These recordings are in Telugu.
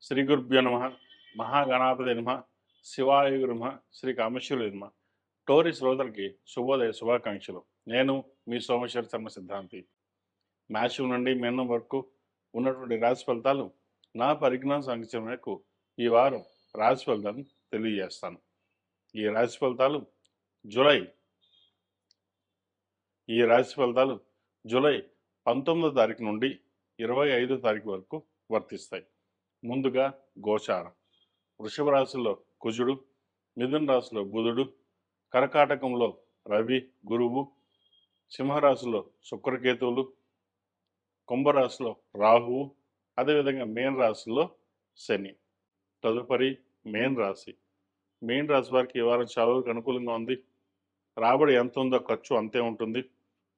శ్రీ గురుభ్యో నమ మహాగణాపతి నమ శివాయ నమ శ్రీ కామేశ్వరుడు నమ టోరీ శ్రోతలకి శుభోదయ శుభాకాంక్షలు. నేను మీ సోమేశ్వర శర్మ సిద్ధాంతి. మ్యాచ్ నుండి మెన్నం వరకు ఉన్నటువంటి రాశి ఫలితాలు నా పరిజ్ఞాన సంఖ్య మేరకు ఈ వారం రాశి ఫలితాలను తెలియజేస్తాను. ఈ రాశి ఫలితాలు జూలై 19వ తారీఖు నుండి 25వ తారీఖు వరకు వర్తిస్తాయి. ముందుగా గోచారం. వృషభ రాశిలో కుజుడు, మిథున రాశిలో బుధుడు, కర్కాటకంలో రవి గురువు, సింహరాశిలో శుక్రకేతువులు, కుంభరాశిలో రాహువు, అదేవిధంగా మేన్ రాశిలో శని. తదుపరి మేన్ రాశి. మేన్ రాశి వారికి ఈ వారం చాలా వరకు అనుకూలంగా ఉంది. రాబడి ఎంత ఉందో ఖర్చు అంతే ఉంటుంది.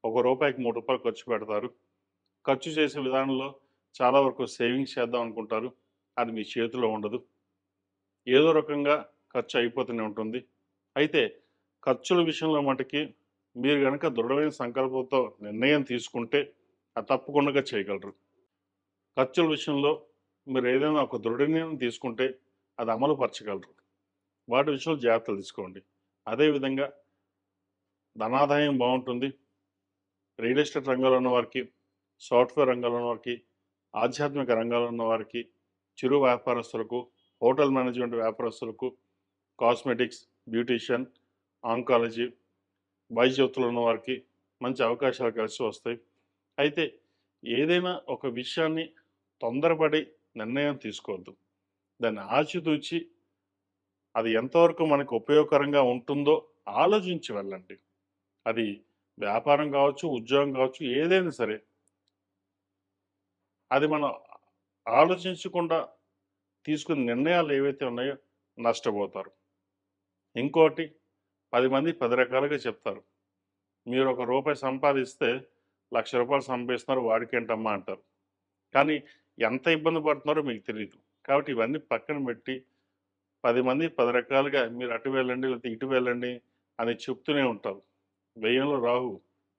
₹1 3 ఖర్చు పెడతారు. ఖర్చు చేసే విధానంలో చాలా వరకు సేవింగ్స్ చేద్దాం అనుకుంటారు. అది మీ చేతిలో ఉండదు. ఏదో రకంగా ఖర్చు అయిపోతూనే ఉంటుంది. అయితే ఖర్చుల విషయంలో మటుకి మీరు కనుక దృఢమైన సంకల్పంతో నిర్ణయం తీసుకుంటే అది తప్పకుండా చేయగలరు. ఖర్చుల విషయంలో మీరు ఏదైనా ఒక దృఢ నిర్ణయం తీసుకుంటే అది అమలు పరచగలరు. వాటి విషయంలో జాగ్రత్తలు తీసుకోండి. అదేవిధంగా ధనాదాయం బాగుంటుంది. రియల్ ఎస్టేట్ రంగంలో ఉన్న వారికి, సాఫ్ట్వేర్ రంగంలో ఉన్న వారికి, ఆధ్యాత్మిక రంగంలో ఉన్న వారికి, చిరు వ్యాపారస్తులకు, హోటల్ మేనేజ్మెంట్ వ్యాపారస్తులకు, కాస్మెటిక్స్, బ్యూటీషియన్, ఆంకాలజీ, వైద్యులు ఉన్న వారికి మంచి అవకాశాలు కలిసి వస్తాయి. అయితే ఏదైనా ఒక విషయాన్ని తొందరపడి నిర్ణయం తీసుకోవద్దు. దాన్ని ఆచితూచి అది ఎంతవరకు మనకు ఉపయోగకరంగా ఉంటుందో ఆలోచించి వెళ్ళండి. అది వ్యాపారం కావచ్చు, ఉద్యోగం కావచ్చు, ఏదైనా సరే అది మనం ఆలోచించకుండా తీసుకునే నిర్ణయాలు ఏవైతే ఉన్నాయో నష్టపోతారు. ఇంకోటి, 10 మంది 10 రకాలుగా చెప్తారు. మీరు ₹1 సంపాదిస్తే ₹1,00,000 సంపాదిస్తున్నారు, వాడికేంటమ్మా అంటారు. కానీ ఎంత ఇబ్బంది పడుతున్నారో మీకు తెలియదు. కాబట్టి ఇవన్నీ పక్కన పెట్టి 10 మంది 10 రకాలుగా మీరు అటు వెళ్ళండి, లేకపోతే ఇటు వెళ్ళండి అని చెప్తూనే ఉంటారు. వ్యయంలో రాహు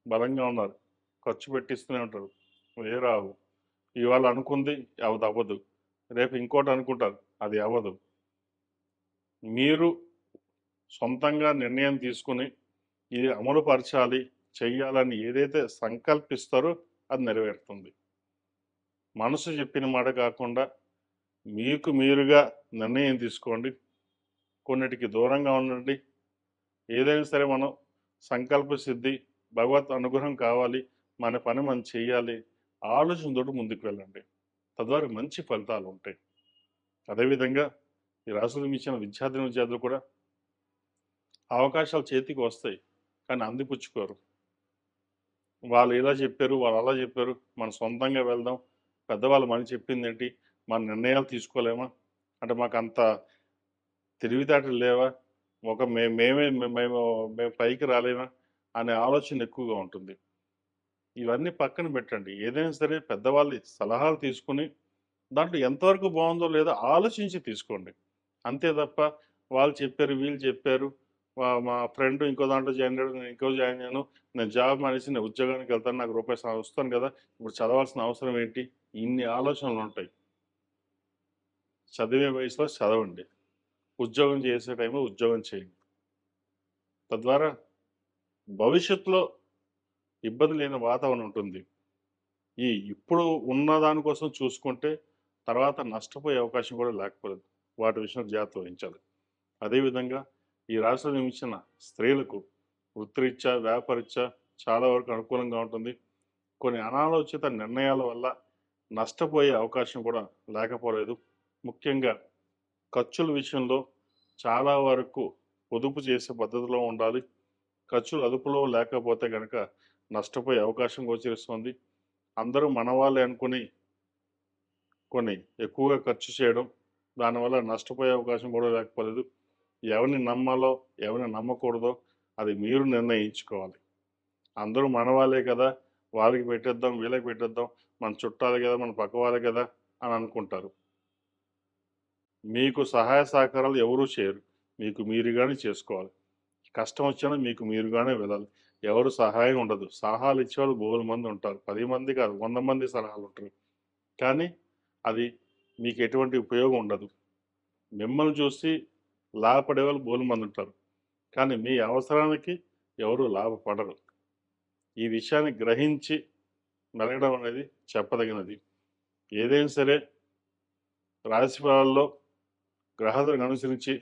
బలంగా ఉన్నారు, ఖర్చు పెట్టిస్తూనే ఉంటారు. ఏ రాహు ఇవాళ అనుకుంది అది అవ్వదు, రేపు ఇంకోటి అనుకుంటారు, అది అవ్వదు. మీరు సొంతంగా నిర్ణయం తీసుకుని ఇది అమలు పరచాలి, చెయ్యాలని ఏదైతే సంకల్పిస్తారో అది నెరవేరుతుంది. మనసు చెప్పిన మాట కాకుండా మీకు మీరుగా నిర్ణయం తీసుకోండి. కొన్నిటికి దూరంగా ఉండండి. ఏదైనా సరే మనం సంకల్ప సిద్ధి, భగవత్ అనుగ్రహం కావాలి, మన పని మనం చేయాలి, ఆలోచనతోటి ముందుకు వెళ్ళండి. తద్వారా మంచి ఫలితాలు ఉంటాయి. అదేవిధంగా ఈ రాశులు ఇచ్చిన విద్యార్థులు కూడా అవకాశాలు చేతికి వస్తాయి, కానీ అందిపుచ్చుకోరు. వాళ్ళు ఇలా చెప్పారు, వాళ్ళు అలా చెప్పారు, మనం సొంతంగా వెళ్దాం, పెద్దవాళ్ళు మనం చెప్పింది ఏంటి, మన నిర్ణయాలు తీసుకోలేమా, అంటే మాకు అంత తెలివితేటలు లేవా, మేము పైకి రాలేమా అనే ఆలోచన ఎక్కువగా ఉంటుంది. ఇవన్నీ పక్కన పెట్టండి. ఏదైనా సరే పెద్దవాళ్ళ సలహాలు తీసుకుని దాంట్లో ఎంతవరకు బాగుందో లేదో ఆలోచించి తీసుకోండి. అంతే తప్ప వాళ్ళు చెప్పారు, వీళ్ళు చెప్పారు, మా ఫ్రెండ్ ఇంకో దాంట్లో జాయిన్ అయ్యాడు, నేను ఇంకో జాయిన్ అయ్యాను, నేను జాబ్ మానేసి నేను ఉద్యోగానికి వెళ్తాను, నాకు వస్తాను కదా, ఇప్పుడు చదవాల్సిన అవసరం ఏంటి, ఇన్ని ఆలోచనలు ఉంటాయి. చదివే వయసులో చదవండి, ఉద్యోగం చేసే టైంలో ఉద్యోగం చేయండి. తద్వారా భవిష్యత్తులో ఇబ్బంది లేని వాతావరణం ఉంటుంది. ఇప్పుడు ఉన్న దానికోసం చూసుకుంటే తర్వాత నష్టపోయే అవకాశం కూడా లేకపోలేదు. వాటి విషయంలో జాగ్రత్త వహించాలి. అదేవిధంగా ఈ రాశిలో జన్మించిన స్త్రీలకు వృత్తిరీత్యా, వ్యాపారరీత్యా చాలా వరకు అనుకూలంగా ఉంటుంది. కొన్ని అనాలోచిత నిర్ణయాల వల్ల నష్టపోయే అవకాశం కూడా లేకపోలేదు. ముఖ్యంగా ఖర్చుల విషయంలో చాలా వరకు పొదుపు చేసే పద్ధతిలో ఉండాలి. ఖర్చులు అదుపులో లేకపోతే కనుక నష్టపోయే అవకాశం గోచరిస్తుంది. అందరూ మన వాళ్ళే అనుకుని కొన్ని ఎక్కువగా ఖర్చు చేయడం, దానివల్ల నష్టపోయే అవకాశం కూడా లేకపోలేదు. ఎవరిని నమ్మాలో ఎవరిని నమ్మకూడదో అది మీరు నిర్ణయించుకోవాలి. అందరూ మన వాళ్ళే కదా, వాళ్ళకి పెట్టేద్దాం, వీళ్ళకి పెట్టేద్దాం, మన చుట్టాలు కదా, మన పక్క వాళ్ళే కదా అని అనుకుంటారు. మీకు సహాయ సహకారాలు ఎవరూ చేయరు. మీకు మీరుగానే చేసుకోవాలి. కష్టం వచ్చినా మీకు మీరుగానే వెళ్ళాలి. ఎవరు సహాయం ఉండదు. సలహాలు ఇచ్చేవాళ్ళు బోలెడు మంది ఉంటారు. 10 మంది కాదు, 100 మంది సలహాలు ఉంటారు. కానీ అది మీకు ఎటువంటి ఉపయోగం ఉండదు. మిమ్మల్ని చూసి లాభపడే వాళ్ళు బోలెడుమంది ఉంటారు. కానీ మీ అవసరానికి ఎవరు లాభపడరు. ఈ విషయాన్ని గ్రహించి మెలగడం అనేది చెప్పదగినది. ఏదైనా సరే రాశి ఫలాల్లో గ్రహాలను అనుసరించి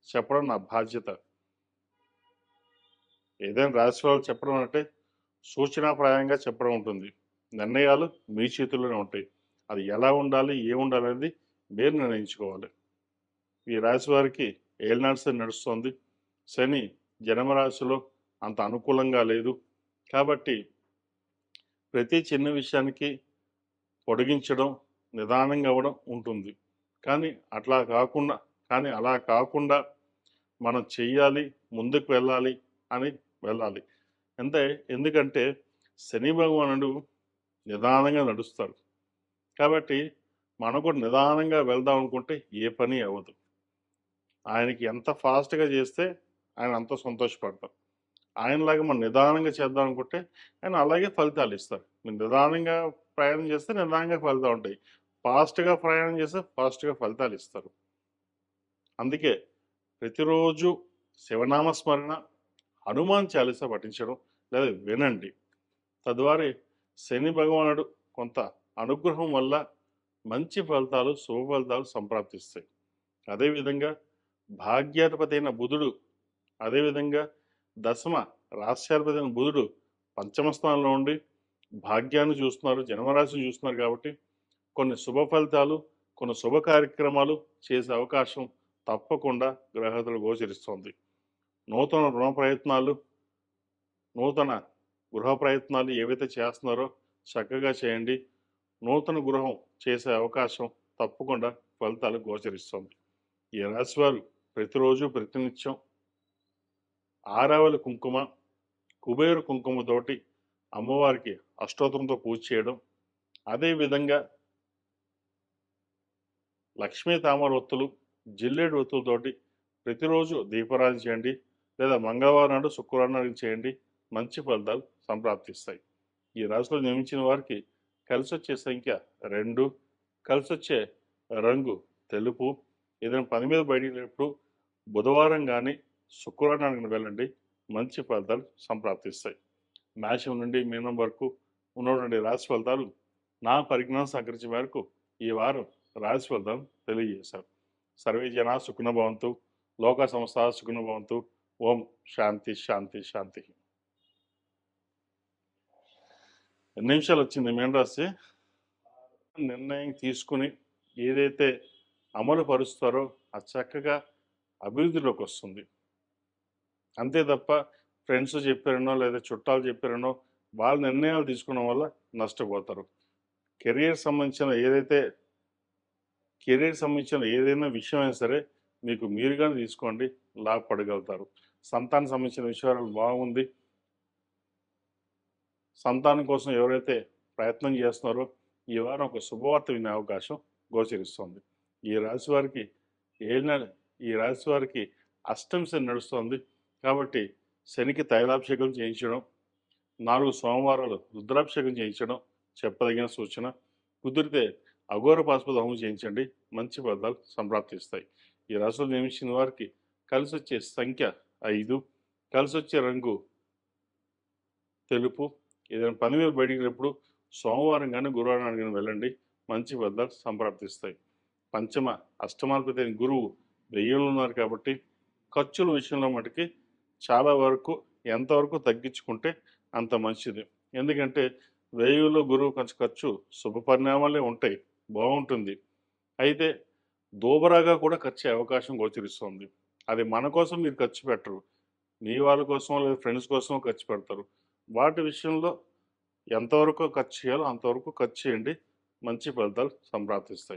చెప్పడం నా బాధ్యత. ఏదైనా రాశి ఫలాలు చెప్పడం అంటే సూచనాప్రాయంగా చెప్పడం ఉంటుంది. నిర్ణయాలు మీ చేతుల్లోనే ఉంటాయి. అది ఎలా ఉండాలి, ఏముండాలి అనేది మీరు నిర్ణయించుకోవాలి. ఈ రాశి వారికి ఏలినాటి శని నడుస్తోంది. శని జన్మరాశిలో అంత అనుకూలంగా లేదు. కాబట్టి ప్రతి చిన్న విషయానికి పొడిగించడం, నిదానంగా అవ్వడం ఉంటుంది. కానీ అలా కాకుండా మనం చెయ్యాలి, ముందుకు వెళ్ళాలి అని వెళ్ళాలి. ఎందుకంటే శని భగవానుడు నిదానంగా నడుస్తాడు. కాబట్టి మనం కూడా నిదానంగా వెళ్దాం అనుకుంటే ఏ పని అవ్వదు. ఆయనకి ఎంత ఫాస్ట్గా చేస్తే ఆయన అంత సంతోషపడతారు. ఆయనలాగా మనం నిదానంగా చేద్దాం అనుకుంటే ఆయన అలాగే ఫలితాలు ఇస్తారు. మీరు నిదానంగా ప్రయాణం చేస్తే నిదానంగా ఫలితాలు ఉంటాయి. ఫాస్ట్గా ప్రయాణం చేస్తే ఫాస్ట్గా ఫలితాలు ఇస్తారు. అందుకే ప్రతిరోజు శివనామస్మరణ, హనుమాన్ చాలీసా పఠించడం లేదా వినండి. తద్వారా శని భగవానుడు కొంత అనుగ్రహం వల్ల మంచి ఫలితాలు, శుభ ఫలితాలు సంప్రాప్తిస్తాయి. అదేవిధంగా భాగ్యాధిపతి అయిన బుధుడు, అదేవిధంగా దశమ రాశ్యాధిపతి అయిన బుధుడు పంచమ స్థానంలో ఉండి భాగ్యాన్ని చూస్తున్నారు, జన్మరాశిని చూస్తున్నారు. కాబట్టి కొన్ని శుభ ఫలితాలు, కొన్ని శుభ కార్యక్రమాలు చేసే అవకాశం తప్పకుండా గ్రహతులు గోచరిస్తోంది. నూతన రుణ ప్రయత్నాలు, నూతన గృహ ప్రయత్నాలు ఏవైతే చేస్తున్నారో చక్కగా చేయండి. నూతన గృహం చేసే అవకాశం తప్పకుండా ఫలితాలు గోచరిస్తుంది. ఈ రాశివారు ప్రతిరోజు ప్రతినిత్యం ఆరావళి కుంకుమ, కుబేరు కుంకుమతోటి అమ్మవారికి అష్టోత్తరంతో పూజ చేయడం, అదేవిధంగా లక్ష్మీ తామర ఒత్తులు, జిల్లేడు ఒత్తులతోటి ప్రతిరోజు దీపారాధన చేయండి. లేదా మంగళవారం నాడు, శుక్రవారం నాడు చేయండి. మంచి ఫలితాలు సంప్రాప్తిస్తాయి. ఈ రాశిలో జన్మించిన వారికి కలిసి వచ్చే సంఖ్య 2, కలిసి వచ్చే రంగు తెలుపు. ఏదైనా పని మీద బయటికి వెళ్ళినప్పుడు బుధవారం కానీ శుక్రవారం నాడు వెళ్ళండి. మంచి ఫలితాలు సంప్రాప్తిస్తాయి. మేషం నుండి మీనం వరకు ఉన్నటువంటి రాశి ఫలితాలు నా పరిజ్ఞానం సహకరించే మేరకు ఈ వారం రాశి ఫలితాలు తెలియజేశారు. సర్వే జనా సుఖినో భవంతు, లోక సంస్థ సుఖినో భవంతు. ఓం శాంతి శాంతి శాంతి. ఎన్ని నిమిషాలు వచ్చింది మీన రాశి? నిర్ణయం తీసుకుని ఏదైతే అమలు పరుస్తారో అది చక్కగా అభివృద్ధిలోకి వస్తుంది. అంతే తప్ప ఫ్రెండ్స్ చెప్పారనో లేదా చుట్టాలు చెప్పారనో వాళ్ళ నిర్ణయాలు తీసుకోవడం వల్ల నష్టపోతారు. కెరీర్ సంబంధించిన ఏదైనా విషయం అయినా సరే మీకు మీరుగానే తీసుకోండి, లాభపడగలుగుతారు. సంతానం సంబంధించిన విషయాలు బాగుంది. సంతానం కోసం ఎవరైతే ప్రయత్నం చేస్తున్నారో ఈ వారం ఒక శుభవార్త వినే అవకాశం గోచరిస్తుంది. ఈ రాశి వారికి అష్టమి శని నడుస్తుంది. కాబట్టి శనికి తైలాభిషేకం చేయించడం, 4 సోమవారాలు రుద్రాభిషేకం చేయించడం చెప్పదగిన సూచన. కుదిరితే అఘోర పాశుపత హోమం చేయించండి. మంచి ఫలితాలు సంప్రాప్తిస్తాయి. ఈ రాశిలో జన్మించిన వారికి కలిసి వచ్చే సంఖ్య 5, కలిసి వచ్చే రంగు తెలుపు. ఏదైనా పని మీద బయటికి వెళ్ళినప్పుడు సోమవారం కానీ గురువారం కానీ వెళ్ళండి. మంచి ఫలితాలు సంప్రాప్తిస్తాయి. అష్టమాధిపతి అయిన గురువు 1000లో ఉన్నారు. కాబట్టి ఖర్చుల విషయంలో మటుకి చాలా వరకు ఎంతవరకు తగ్గించుకుంటే అంత మంచిది. ఎందుకంటే 1000లో గురువు కొంచెం ఖర్చు శుభ పరిణామాలే ఉంటాయి, బాగుంటుంది. అయితే దోబరాగా కూడా ఖర్చు అవకాశం గోచరిస్తుంది. అది మన కోసం మీరు ఖర్చు పెట్టరు, మీ వాళ్ళ కోసం లేదా ఫ్రెండ్స్ కోసం ఖర్చు పెడతారు. వాటి విషయంలో ఎంతవరకు ఖర్చు చేయాలో అంతవరకు ఖర్చు చేయండి. మంచి ఫలితాలు సంప్రాప్తిస్తాయి.